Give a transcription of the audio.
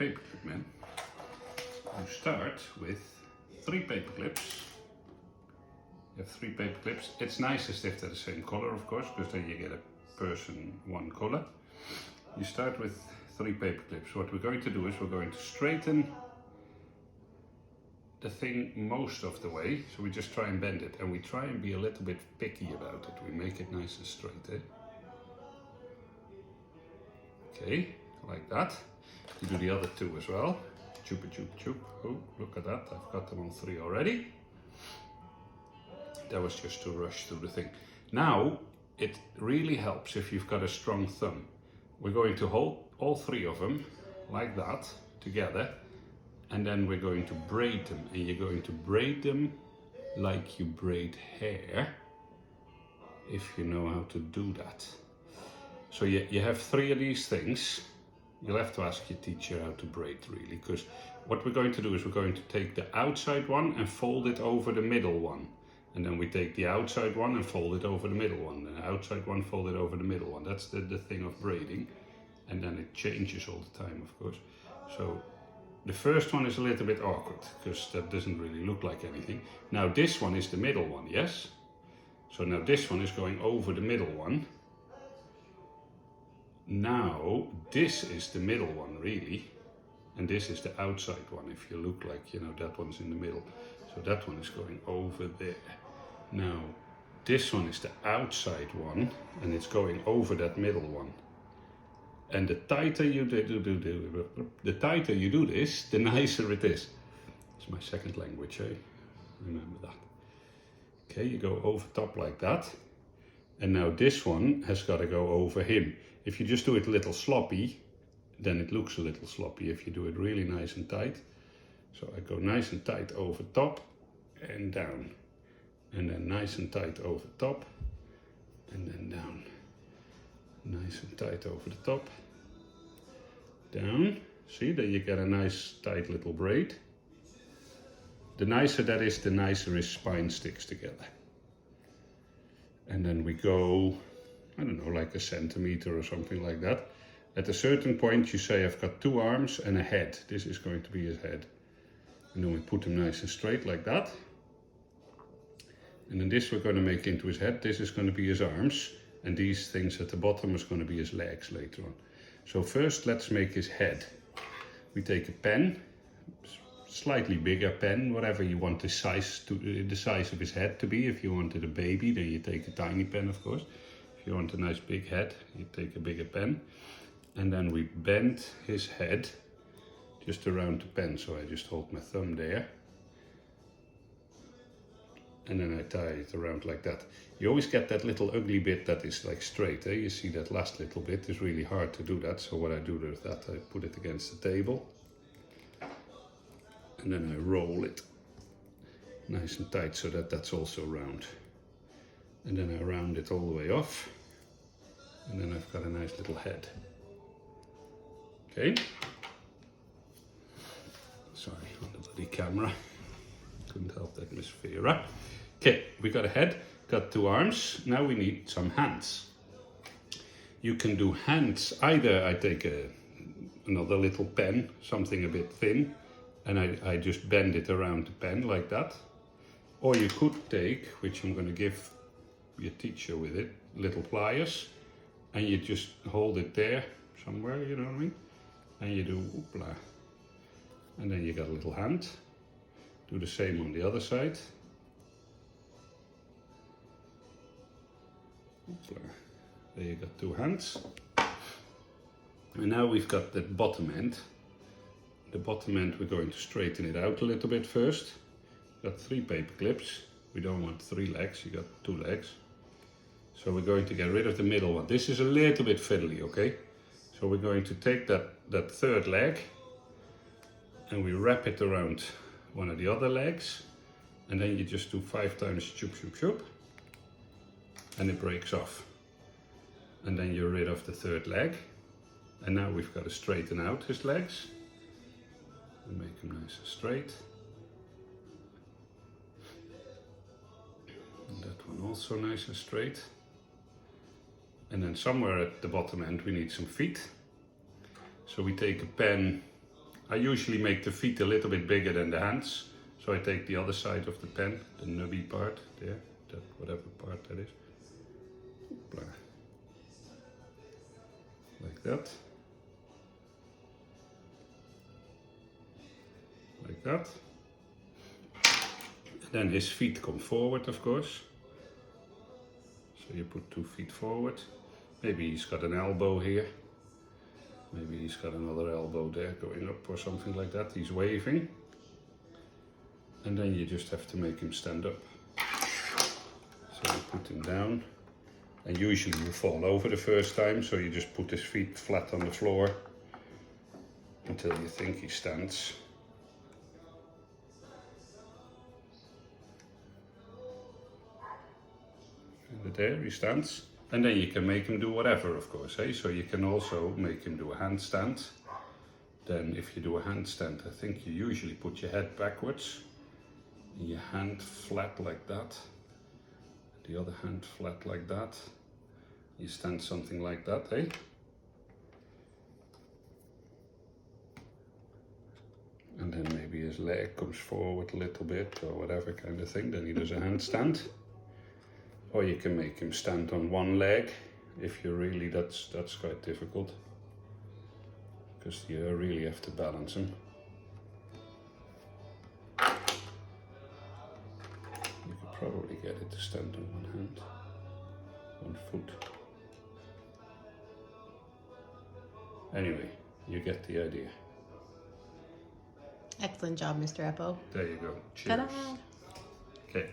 paperclip man. You start with 3 paper clips. You have 3 paper clips. It's nicest if they're the same color, of course, because then you get a person one color. You start with 3 paper clips. What we're going to do is we're going to straighten the thing most of the way, so we just try and bend it, and we try and be a little bit picky about it. We make it nice and straight, eh? Okay, like that. You do the other 2 as well. Choop, choop, choop. Oh, look at that, I've got them on 3 already. That was just to rush through the thing. Now, it really helps if you've got a strong thumb. We're going to hold all 3 of them like that together, and then we're going to braid them, and you're going to braid them like you braid hair, if you know how to do that. So you have 3 of these things. You'll have to ask your teacher how to braid, really, because what we're going to do is we're going to take the outside one and fold it over the middle one. And then we take the outside one and fold it over the middle one. And the outside one, fold it over the middle one. That's the thing of braiding. And then it changes all the time, of course. So the first one is a little bit awkward, because that doesn't really look like anything. Now this one is the middle one, yes? So now this one is going over the middle one. Now this is the middle one, really. And this is the outside one, if you look like, you know, that one's in the middle. So that one is going over there. Now this one is the outside one, and it's going over that middle one. And the tighter you the tighter you do this, the nicer it is. It's my second language, eh? Remember that. Okay, you go over top like that. And now this one has got to go over him. If you just do it a little sloppy, then it looks a little sloppy. If you do it really nice and tight. So I go nice and tight over top and down. And then nice and tight over top and then down. Nice and tight over the top, down. See, then you get a nice tight little braid. The nicer that is, the nicer his spine sticks together. And then we go, I don't know, like a centimeter or something like that. At a certain point you say, I've got 2 arms and a head. This is going to be his head. And then we put him nice and straight like that. And then this we're going to make into his head. This is going to be his arms. And these things at the bottom is going to be his legs later on. So first let's make his head. We take a pen, slightly bigger pen, whatever you want the size of his head to be. If you wanted a baby, then you take a tiny pen, of course. If you want a nice big head, you take a bigger pen. And then we bend his head just around the pen. So I just hold my thumb there. And then I tie it around like that. You always get that little ugly bit that is like straight. Eh? You see that last little bit is really hard to do that. So what I do with that, I put it against the table. And then I roll it nice and tight so that that's also round. And then I round it all the way off. And then I've got a nice little head. Okay. Sorry, on the bloody camera. Couldn't help that, Miss Vera. Okay, we got a head, got 2 arms. Now we need some hands. You can do hands, either I take another little pen, something a bit thin, and I just bend it around the pen like that. Or you could take, which I'm going to give your teacher with it, little pliers, and you just hold it there somewhere, you know what I mean? And you do oopla. And then you got a little hand. Do the same on the other side. There you got 2 hands. And now we've got the bottom end. The bottom end we're going to straighten it out a little bit first. Got 3 paper clips. We don't want 3 legs, you got 2 legs. So we're going to get rid of the middle one. This is a little bit fiddly, okay? So we're going to take that 3rd leg and we wrap it around one of the other legs, and then you just do 5 times choop choop choop, and it breaks off. And then you're rid of the 3rd leg, and now we've got to straighten out his legs and make them nice and straight. And that one also nice and straight. And then somewhere at the bottom end we need some feet. So we take a pen, I usually make the feet a little bit bigger than the hands. So I take the other side of the pen, the nubby part there, that whatever part that is. Like that. Like that. And then his feet come forward, of course. So you put 2 feet forward. Maybe he's got an elbow here. Maybe he's got another elbow there going up or something like that. He's waving. And then you just have to make him stand up. So you put him down. And usually you fall over the first time, so you just put his feet flat on the floor until you think he stands. And there he stands. And then you can make him do whatever, of course. Eh? So you can also make him do a handstand. Then if you do a handstand, I think you usually put your head backwards. And your hand flat like that. The other hand flat like that. You stand something like that, eh? And then maybe his leg comes forward a little bit or whatever kind of thing. Then he does a handstand. Or you can make him stand on one leg if you really, that's quite difficult. Because you really have to balance him. You could probably get it to stand on one hand, 1 foot. Anyway, you get the idea. Excellent job, Mr. Eppo. There you go. Cheers. Ta-da! Okay.